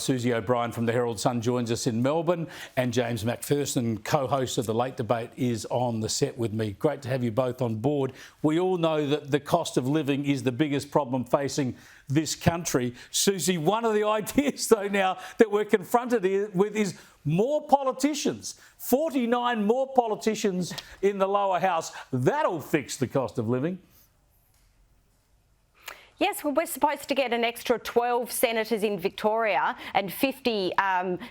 Susie O'Brien from the Herald Sun joins us in Melbourne, and James McPherson, co-host of The Late Debate, is on the set with me. Great to have you both on board. We all know that the cost of living is the biggest problem facing this country. Susie, one of the ideas, though, now that we're confronted with is more politicians. 49 more politicians in the lower house. That'll fix the cost of living. Yes, well, we're supposed to get an extra 12 senators in Victoria and 50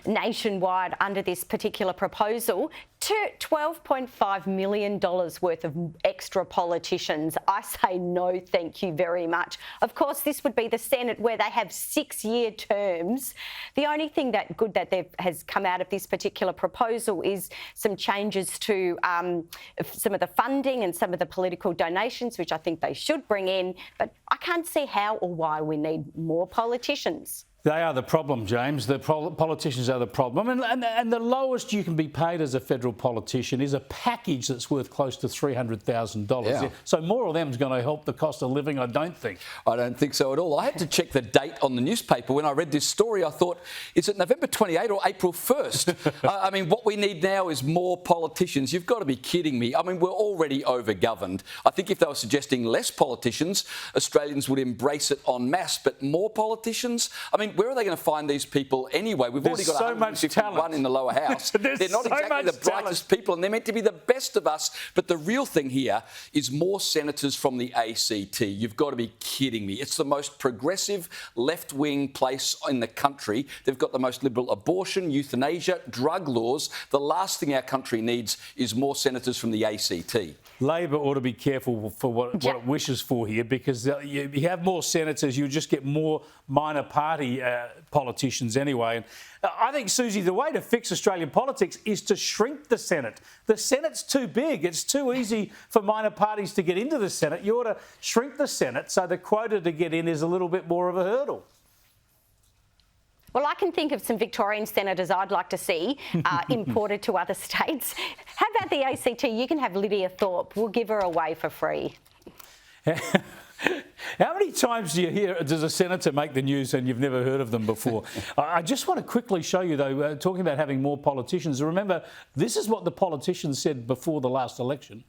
nationwide under this particular proposal to $12.5 million worth of extra politicians. I say no, thank you very much. Of course, this would be the Senate where they have 6-year terms. The only thing that good that has come out of this particular proposal is some changes to some of the funding and some of the political donations, which I think they should bring in. But I can't see how or why we need more politicians. They are the problem, James. The politicians are the problem. And the lowest you can be paid as a federal politician is a package that's worth close to $300,000. Yeah. So more of them is going to help the cost of living, I don't think. I don't think so at all. I had to check the date on the newspaper. When I read this story, I thought, is it November 28 or April 1st? I mean, what we need now is more politicians. You've got to be kidding me. I mean, we're already overgoverned. I think if they were suggesting less politicians, Australians would embrace it en masse. But more politicians? I mean, where are they going to find these people anyway? We've already got so much 151 in the lower house. They're not so exactly the brightest people, and they're meant to be the best of us. But the real thing here is more senators from the ACT. You've got to be kidding me. It's the most progressive left-wing place in the country. They've got the most liberal abortion, euthanasia, drug laws. The last thing our country needs is more senators from the ACT. Labor ought to be careful for what it wishes for here, because you have more senators, you just get more minor party politicians anyway. And I think, Susie, the way to fix Australian politics is to shrink the Senate. The Senate's too big. It's too easy for minor parties to get into the Senate. You ought to shrink the Senate so the quota to get in is a little bit more of a hurdle. Well, I can think of some Victorian senators I'd like to see imported to other states. How about the ACT? You can have Lydia Thorpe. We'll give her away for free. How many times does a senator make the news and you've never heard of them before? I just want to quickly show you, though, talking about having more politicians. Remember, this is what the politicians said before the last election.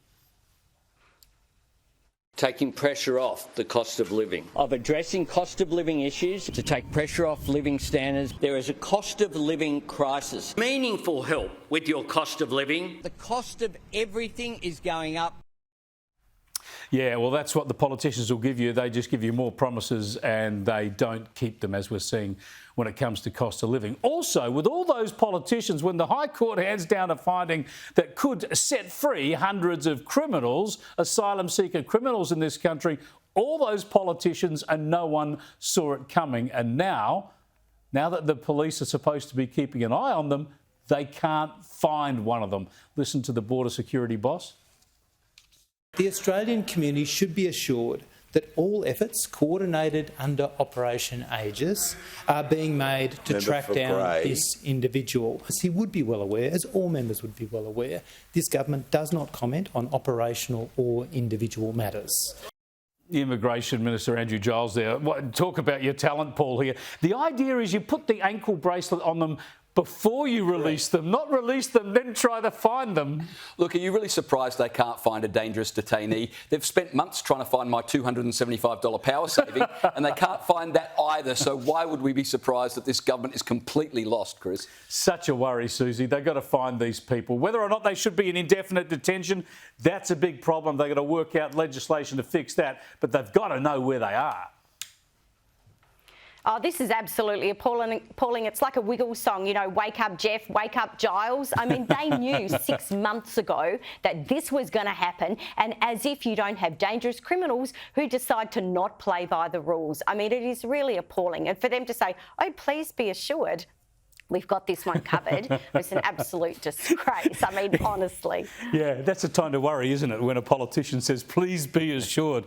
Taking pressure off the cost of living. Of addressing cost of living issues to take pressure off living standards. There is a cost of living crisis. Meaningful help with your cost of living. The cost of everything is going up. Yeah, well, that's what the politicians will give you. They just give you more promises and they don't keep them, as we're seeing when it comes to cost of living. Also, with all those politicians, when the High Court hands down a finding that could set free hundreds of criminals, asylum seeker criminals in this country, all those politicians and no one saw it coming. And now that the police are supposed to be keeping an eye on them, they can't find one of them. Listen to the border security boss. The Australian community should be assured that all efforts coordinated under Operation Aegis are being made to track down this individual. As he would be well aware, as all members would be well aware, this government does not comment on operational or individual matters. The Immigration Minister, Andrew Giles, there. Talk about your talent pool here. The idea is you put the ankle bracelet on them before you release them, not release them, then try to find them. Look, are you really surprised they can't find a dangerous detainee? They've spent months trying to find my $275 power saving, and they can't find that either. So why would we be surprised that this government is completely lost, Chris? Such a worry, Susie. They've got to find these people. Whether or not they should be in indefinite detention, that's a big problem. They've got to work out legislation to fix that, but they've got to know where they are. Oh, this is absolutely appalling. It's like a Wiggles song, you know, wake up, Jeff, wake up, Giles. I mean, they knew 6 months ago that this was going to happen, and as if you don't have dangerous criminals who decide to not play by the rules. I mean, it is really appalling. And for them to say, oh, please be assured, we've got this one covered, it's an absolute disgrace. I mean, honestly. Yeah, that's a time to worry, isn't it, when a politician says, please be assured.